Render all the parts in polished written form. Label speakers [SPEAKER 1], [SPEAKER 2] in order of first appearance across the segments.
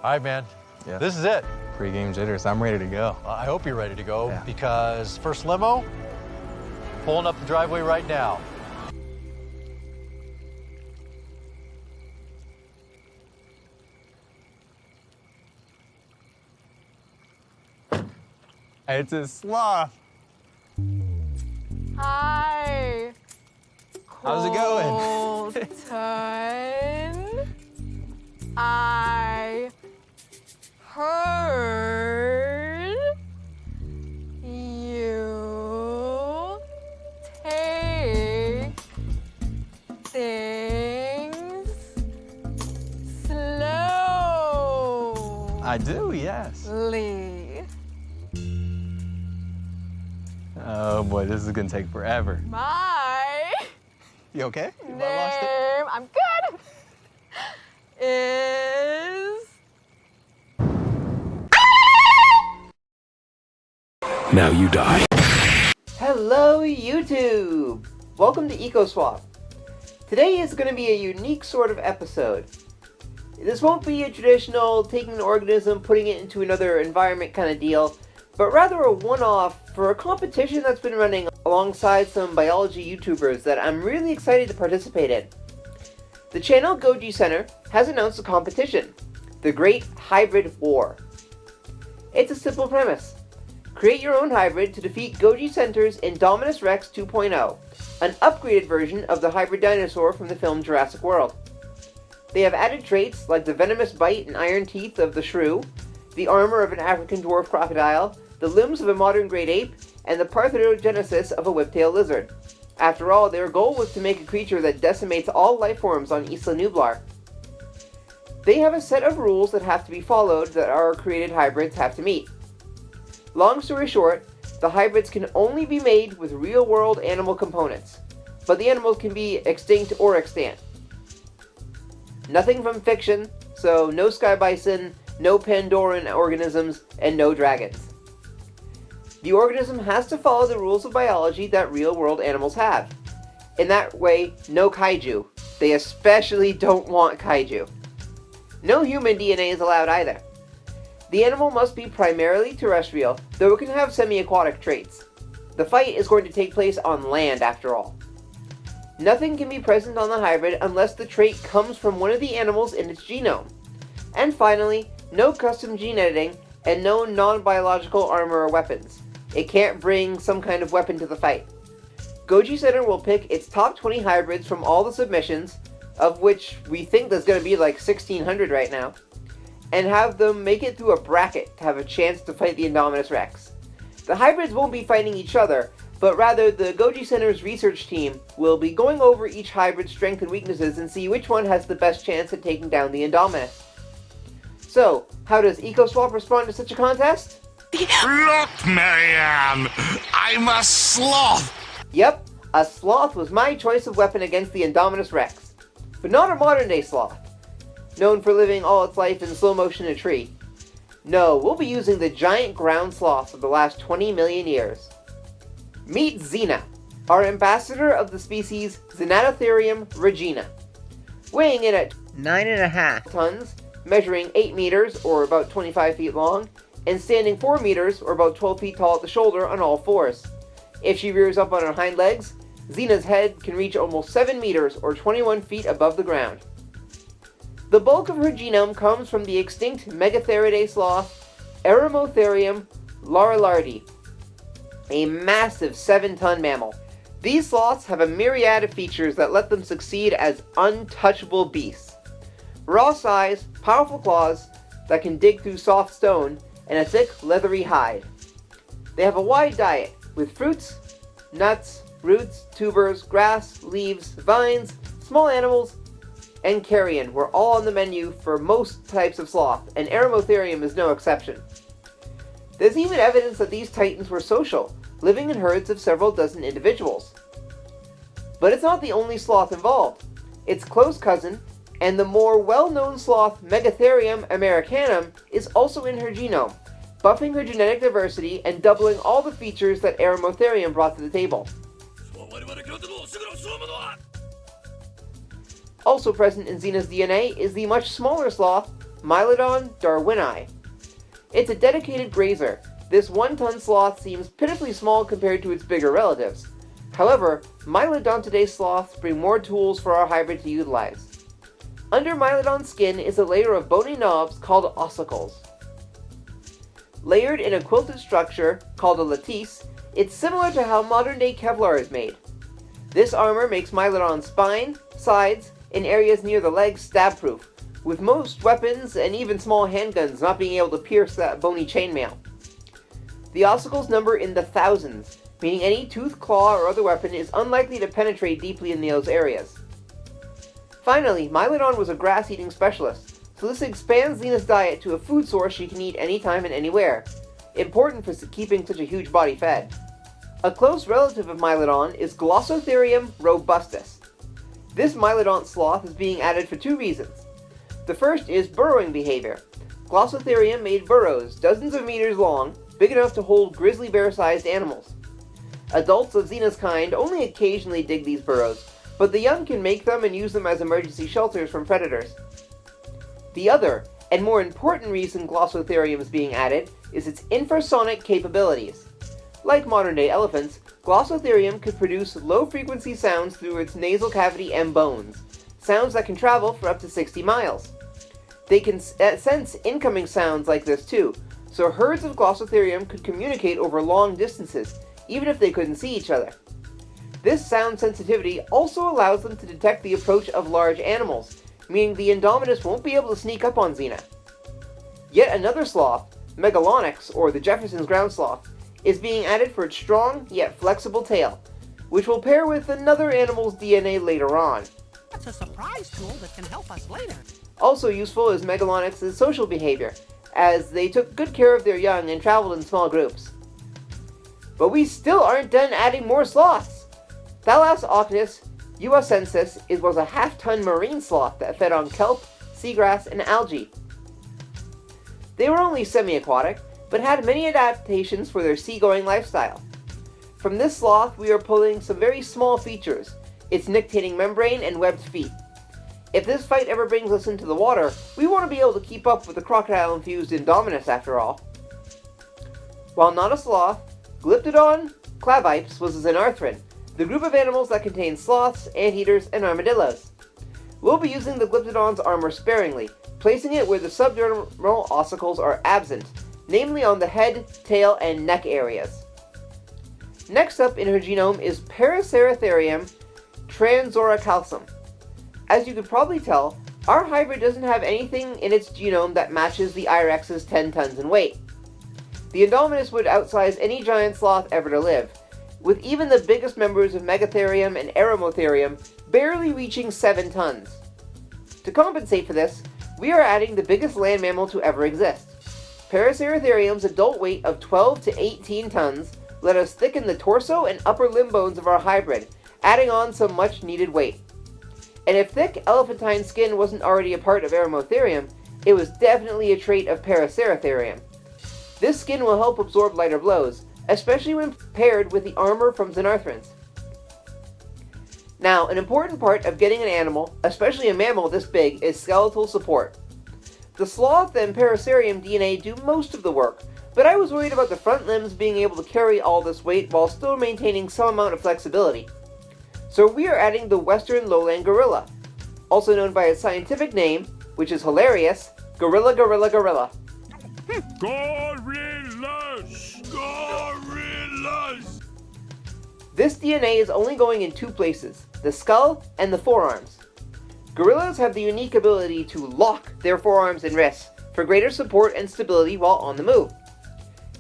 [SPEAKER 1] All right, man.
[SPEAKER 2] Yeah.
[SPEAKER 1] This is it.
[SPEAKER 2] Pre-game jitters. I'm ready to go.
[SPEAKER 1] I hope you're ready to go
[SPEAKER 2] Yeah.
[SPEAKER 1] because first limo, pulling up the driveway right now.
[SPEAKER 2] It's a sloth.
[SPEAKER 3] Hi.
[SPEAKER 2] How's it going?
[SPEAKER 3] Colton. I heard you take things slow.
[SPEAKER 2] I do, yes. Oh boy, this is gonna take forever.
[SPEAKER 3] My
[SPEAKER 2] You okay? You
[SPEAKER 3] name,
[SPEAKER 2] might lost it?
[SPEAKER 3] I'm good, is
[SPEAKER 4] Now you die.
[SPEAKER 5] Hello YouTube! Welcome to EcoSwap. Today is going to be a unique sort of episode. This won't be a traditional taking an organism, putting it into another environment kind of deal, but rather a one-off for a competition that's been running alongside some biology YouTubers that I'm really excited to participate in. The channel Goji-Center has announced a competition, the Great Hybrid War. It's a simple premise. Create your own hybrid to defeat Goji-Center's Indominus Rex 2.0, an upgraded version of the hybrid dinosaur from the film Jurassic World. They have added traits like the venomous bite and iron teeth of the shrew, the armor of an African dwarf crocodile, the limbs of a modern great ape, and the parthenogenesis of a whiptail lizard. After all, their goal was to make a creature that decimates all life forms on Isla Nublar. They have a set of rules that have to be followed that our created hybrids have to meet. Long story short, the hybrids can only be made with real-world animal components, but the animals can be extinct or extant. Nothing from fiction, so no sky bison, no Pandoran organisms, and no dragons. The organism has to follow the rules of biology that real-world animals have. In that way, no kaiju. They especially don't want kaiju. No human DNA is allowed either. The animal must be primarily terrestrial, though it can have semi-aquatic traits. The fight is going to take place on land, after all. Nothing can be present on the hybrid unless the trait comes from one of the animals in its genome. And finally, no custom gene editing, and no non-biological armor or weapons. It can't bring some kind of weapon to the fight. Goji-Center will pick its top 20 hybrids from all the submissions, of which we think there's going to be like 1,600 right now, and have them make it through a bracket to have a chance to fight the Indominus Rex. The hybrids won't be fighting each other, but rather the Goji-Center's research team will be going over each hybrid's strengths and weaknesses and see which one has the best chance at taking down the Indominus. So, how does EcoSwap respond to such a contest?
[SPEAKER 4] Look, Marianne! I'm a sloth!
[SPEAKER 5] Yep, a sloth was my choice of weapon against the Indominus Rex. But not a modern-day sloth, known for living all its life in slow motion in a tree. No, we'll be using the giant ground sloths of the last 20 million years. Meet Xena, our ambassador of the species Xenatotherium regina. Weighing in at 9.5 tons, measuring 8 meters, or about 25 feet long, and standing 4 meters, or about 12 feet tall at the shoulder on all fours. If she rears up on her hind legs, Xena's head can reach almost 7 meters, or 21 feet above the ground. The bulk of her genome comes from the extinct Megatheridae sloth, Eremotherium larilardi, a massive 7-ton mammal. These sloths have a myriad of features that let them succeed as untouchable beasts. Raw size, powerful claws that can dig through soft stone, and a thick, leathery hide. They have a wide diet, with fruits, nuts, roots, tubers, grass, leaves, vines, small animals, and carrion were all on the menu for most types of sloth, and Eremotherium is no exception. There's even evidence that these titans were social, living in herds of several dozen individuals. But it's not the only sloth involved. Its close cousin, and the more well-known sloth Megatherium americanum, is also in her genome, buffing her genetic diversity and doubling all the features that Eremotherium brought to the table. Also present in Xena's DNA is the much smaller sloth, Mylodon darwini. It's a dedicated grazer. This 1-ton sloth seems pitifully small compared to its bigger relatives. However, Mylodontidae sloths bring more tools for our hybrid to utilize. Under Mylodon's skin is a layer of bony knobs called ossicles. Layered in a quilted structure called a lattice, it's similar to how modern-day Kevlar is made. This armor makes Mylodon's spine, sides, and areas near the legs stab-proof, with most weapons and even small handguns not being able to pierce that bony chainmail. The ossicles number in the thousands, meaning any tooth, claw, or other weapon is unlikely to penetrate deeply in those areas. Finally, Mylodon was a grass-eating specialist, so this expands Xena's diet to a food source she can eat anytime and anywhere, important for keeping such a huge body fed. A close relative of Mylodon is Glossotherium robustus. This Mylodont sloth is being added for 2 reasons. The first is burrowing behavior. Glossotherium made burrows dozens of meters long, big enough to hold grizzly bear-sized animals. Adults of Xena's kind only occasionally dig these burrows, but the young can make them and use them as emergency shelters from predators. The other, and more important reason Glossotherium is being added, is its infrasonic capabilities. Like modern-day elephants, Glossotherium could produce low-frequency sounds through its nasal cavity and bones, sounds that can travel for up to 60 miles. They can sense incoming sounds like this too, so herds of Glossotherium could communicate over long distances, even if they couldn't see each other. This sound sensitivity also allows them to detect the approach of large animals, meaning the Indominus won't be able to sneak up on Xena. Yet another sloth, Megalonyx, or the Jefferson's ground sloth, is being added for its strong yet flexible tail, which will pair with another animal's DNA later on.
[SPEAKER 6] That's a surprise tool that can help us later.
[SPEAKER 5] Also useful is Megalonyx's social behavior, as they took good care of their young and traveled in small groups. But we still aren't done adding more sloths! Thalas ocnus uacensis was a half-ton marine sloth that fed on kelp, seagrass, and algae. They were only semi-aquatic, but had many adaptations for their seagoing lifestyle. From this sloth we are pulling some very small features, its nictitating membrane and webbed feet. If this fight ever brings us into the water, we want to be able to keep up with the crocodile-infused Indominus after all. While not a sloth, Glyptodon clavipes was a xenarthran, the group of animals that contain sloths, anteaters, and armadillos. We'll be using the Glyptodon's armor sparingly, placing it where the subdermal ossicles are absent, namely on the head, tail, and neck areas. Next up in her genome is Paraceratherium transoracalcum. As you could probably tell, our hybrid doesn't have anything in its genome that matches the IRX's 10 tons in weight. The Indominus would outsize any giant sloth ever to live, with even the biggest members of Megatherium and Eremotherium barely reaching 7 tons. To compensate for this, we are adding the biggest land mammal to ever exist. Paraceratherium's adult weight of 12 to 18 tons let us thicken the torso and upper limb bones of our hybrid, adding on some much needed weight. And if thick elephantine skin wasn't already a part of Eremotherium, it was definitely a trait of Paraceratherium. This skin will help absorb lighter blows, especially when paired with the armor from xenarthrans. Now, an important part of getting an animal, especially a mammal this big, is skeletal support. The sloth and Paracerium DNA do most of the work, but I was worried about the front limbs being able to carry all this weight while still maintaining some amount of flexibility. So we are adding the Western Lowland Gorilla, also known by its scientific name, which is hilarious, Gorilla Gorilla Gorilla.
[SPEAKER 4] Gorillas! Gorillas!
[SPEAKER 5] This DNA is only going in 2 places, the skull and the forearms. Gorillas have the unique ability to lock their forearms and wrists for greater support and stability while on the move.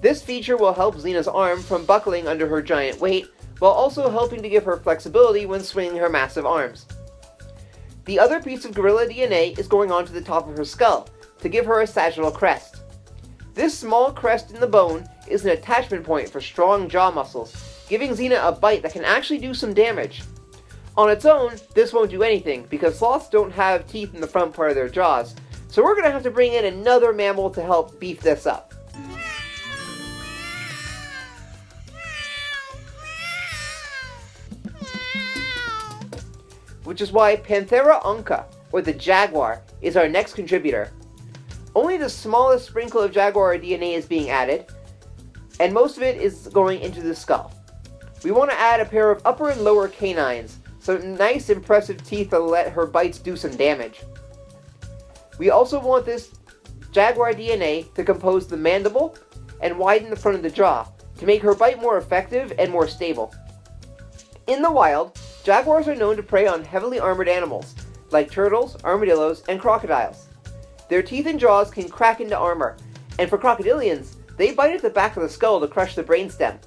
[SPEAKER 5] This feature will help Xena's arm from buckling under her giant weight, while also helping to give her flexibility when swinging her massive arms. The other piece of gorilla DNA is going onto the top of her skull, to give her a sagittal crest. This small crest in the bone is an attachment point for strong jaw muscles, giving Xena a bite that can actually do some damage. On its own, this won't do anything, because sloths don't have teeth in the front part of their jaws, so we're going to have to bring in another mammal to help beef this up. Which is why Panthera onca, or the jaguar, is our next contributor. Only the smallest sprinkle of jaguar DNA is being added, and most of it is going into the skull. We want to add a pair of upper and lower canines, so nice impressive teeth that'll let her bites do some damage. We also want this jaguar DNA to compose the mandible and widen the front of the jaw, to make her bite more effective and more stable. In the wild, jaguars are known to prey on heavily armored animals, like turtles, armadillos, and crocodiles. Their teeth and jaws can crack into armor, and for crocodilians, they bite at the back of the skull to crush the brainstem.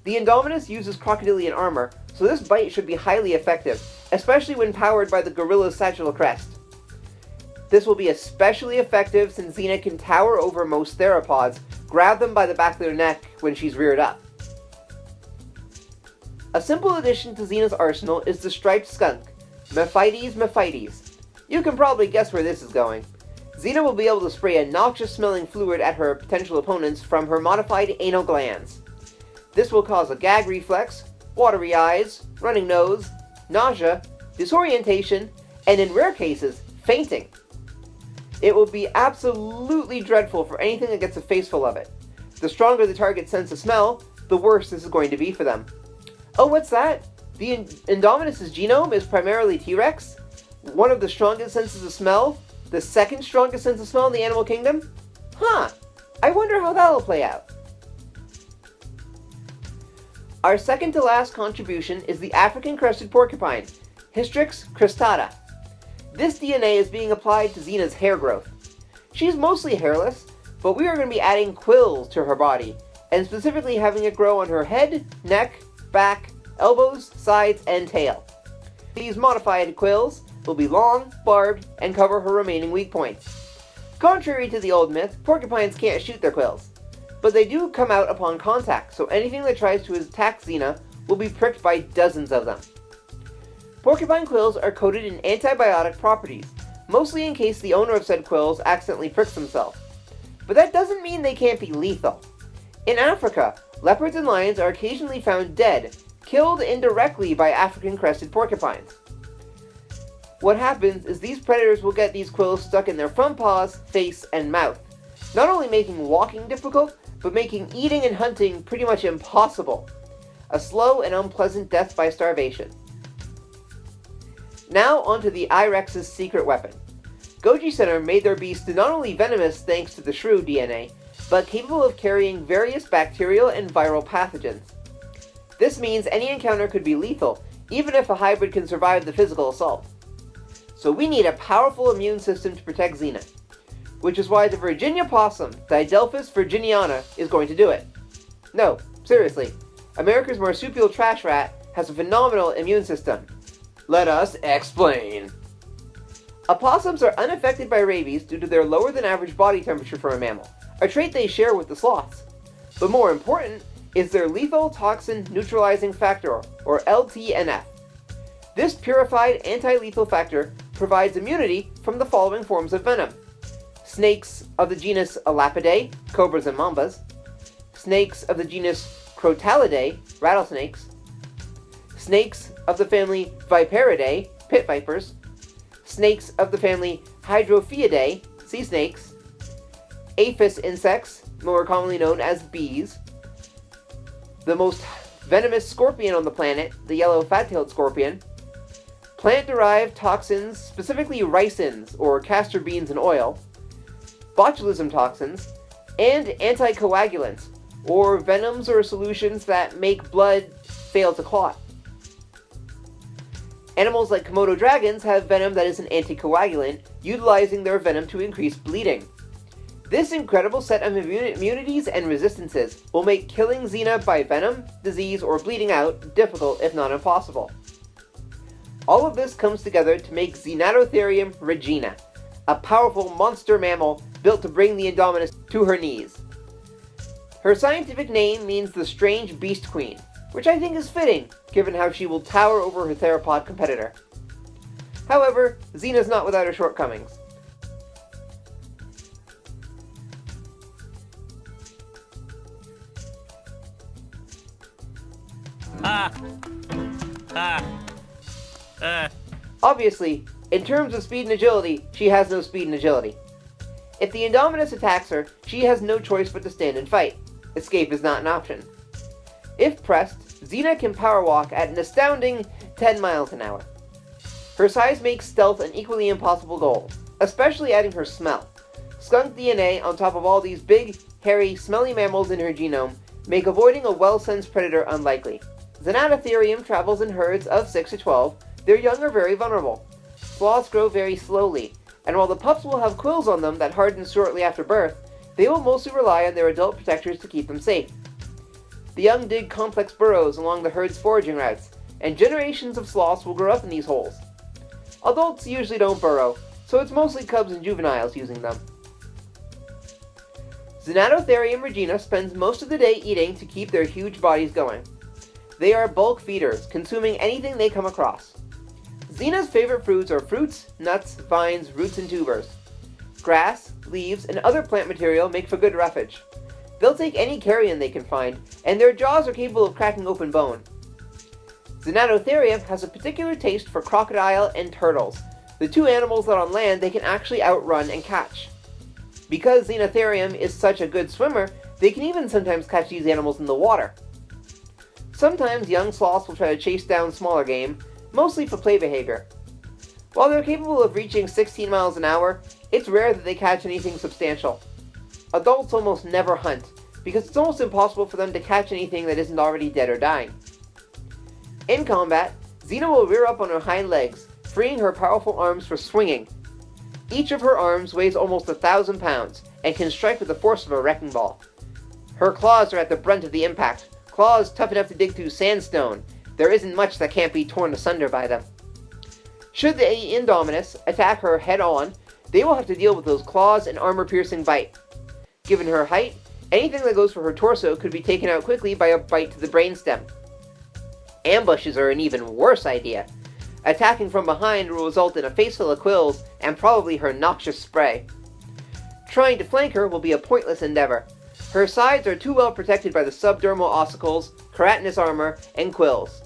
[SPEAKER 5] The Indominus uses crocodilian armor, so this bite should be highly effective, especially when powered by the gorilla's sagittal crest. This will be especially effective since Xena can tower over most theropods, grab them by the back of their neck when she's reared up. A simple addition to Xena's arsenal is the striped skunk, Mephites mephites. You can probably guess where this is going. Xena will be able to spray a noxious-smelling fluid at her potential opponents from her modified anal glands. This will cause a gag reflex, watery eyes, running nose, nausea, disorientation, and in rare cases, fainting. It will be absolutely dreadful for anything that gets a faceful of it. The stronger the target's sense of smell, the worse this is going to be for them. Oh, what's that? The Indominus' genome is primarily T-Rex? One of the strongest senses of smell? The second strongest sense of smell in the animal kingdom? Huh, I wonder how that'll play out. Our second to last contribution is the African crested porcupine, Hystrix cristata. This DNA is being applied to Xena's hair growth. She's mostly hairless, but we are going to be adding quills to her body, and specifically having it grow on her head, neck, back, elbows, sides, and tail. These modified quills will be long, barbed, and cover her remaining weak points. Contrary to the old myth, porcupines can't shoot their quills, but they do come out upon contact, so anything that tries to attack Xena will be pricked by dozens of them. Porcupine quills are coated in antibiotic properties, mostly in case the owner of said quills accidentally pricks himself. But that doesn't mean they can't be lethal. In Africa, leopards and lions are occasionally found dead, killed indirectly by African crested porcupines. What happens is these predators will get these quills stuck in their front paws, face, and mouth, not only making walking difficult, but making eating and hunting pretty much impossible. A slow and unpleasant death by starvation. Now onto the I-Rex's secret weapon. Goji-Center made their beast not only venomous thanks to the shrew DNA, but capable of carrying various bacterial and viral pathogens. This means any encounter could be lethal, even if a hybrid can survive the physical assault. So we need a powerful immune system to protect Xena, which is why the Virginia possum, Didelphis virginiana, is going to do it. No, seriously, America's marsupial trash rat has a phenomenal immune system. Let us explain. Opossums are unaffected by rabies due to their lower than average body temperature for a mammal, a trait they share with the sloths. But more important is their lethal toxin neutralizing factor, or LTNF. This purified anti-lethal factor provides immunity from the following forms of venom: snakes of the genus Elapidae, cobras and mambas; snakes of the genus Crotalidae, rattlesnakes; snakes of the family Viperidae, pit vipers; snakes of the family Hydrophiidae, sea snakes; aphis insects, more commonly known as bees; the most venomous scorpion on the planet, the yellow fat-tailed scorpion; plant-derived toxins, specifically ricins, or castor beans and oil; botulism toxins; and anticoagulants, or venoms or solutions that make blood fail to clot. Animals like Komodo dragons have venom that is an anticoagulant, utilizing their venom to increase bleeding. This incredible set of immunities and resistances will make killing Xena by venom, disease, or bleeding out difficult, if not impossible. All of this comes together to make Xenatotherium regina, a powerful monster mammal built to bring the Indominus to her knees. Her scientific name means the strange beast queen, which I think is fitting, given how she will tower over her theropod competitor. However, Xena's not without her shortcomings. Obviously, in terms of speed and agility, she has no speed and agility. If the Indominus attacks her, she has no choice but to stand and fight. Escape is not an option. If pressed, Xena can power walk at an astounding 10 miles an hour. Her size makes stealth an equally impossible goal, especially adding her smell. Skunk DNA on top of all these big, hairy, smelly mammals in her genome make avoiding a well-sensed predator unlikely. Xenatotherium travels in herds of 6 to 12. Their young are very vulnerable. Sloths grow very slowly, and while the pups will have quills on them that harden shortly after birth, they will mostly rely on their adult protectors to keep them safe. The young dig complex burrows along the herd's foraging routes, and generations of sloths will grow up in these holes. Adults usually don't burrow, so it's mostly cubs and juveniles using them. Xenatotherium regina spends most of the day eating to keep their huge bodies going. They are bulk feeders, consuming anything they come across. Xena's favorite foods are fruits, nuts, vines, roots, and tubers. Grass, leaves, and other plant material make for good roughage. They'll take any carrion they can find, and their jaws are capable of cracking open bone. Xenatotherium has a particular taste for crocodile and turtles, the two animals that on land they can actually outrun and catch. Because Xenotherium is such a good swimmer, they can even sometimes catch these animals in the water. Sometimes young sloths will try to chase down smaller game, mostly for play behavior. While they're capable of reaching 16 miles an hour, it's rare that they catch anything substantial. Adults almost never hunt, because it's almost impossible for them to catch anything that isn't already dead or dying. In combat, Xena will rear up on her hind legs, freeing her powerful arms for swinging. Each of her arms weighs almost 1,000 pounds, and can strike with the force of a wrecking ball. Her claws are at the brunt of the impact, claws tough enough to dig through sandstone. There isn't much that can't be torn asunder by them. Should the Indominus attack her head-on, they will have to deal with those claws and armor-piercing bite. Given her height, anything that goes for her torso could be taken out quickly by a bite to the brainstem. Ambushes are an even worse idea. Attacking from behind will result in a face full of quills and probably her noxious spray. Trying to flank her will be a pointless endeavor. Her sides are too well protected by the subdermal ossicles, keratinous armor, and quills.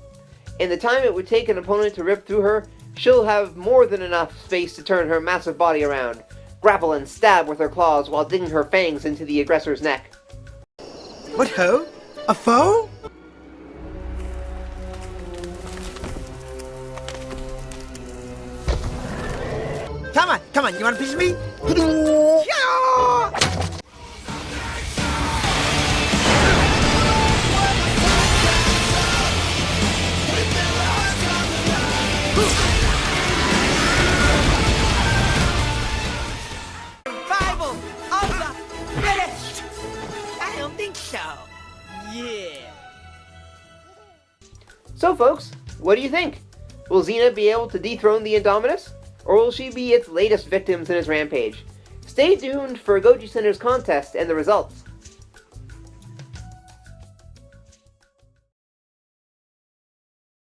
[SPEAKER 5] In the time it would take an opponent to rip through her, she'll have more than enough space to turn her massive body around, grapple and stab with her claws while digging her fangs into the aggressor's neck.
[SPEAKER 7] What ho? A foe? Come on, you want a piece of me? Yeah!
[SPEAKER 6] Survival of the fittest! I don't think so. Yeah.
[SPEAKER 5] So folks, what do you think? Will Xena be able to dethrone the Indominus? Or will she be its latest victims in its rampage? Stay tuned for Goji-Center's contest and the results.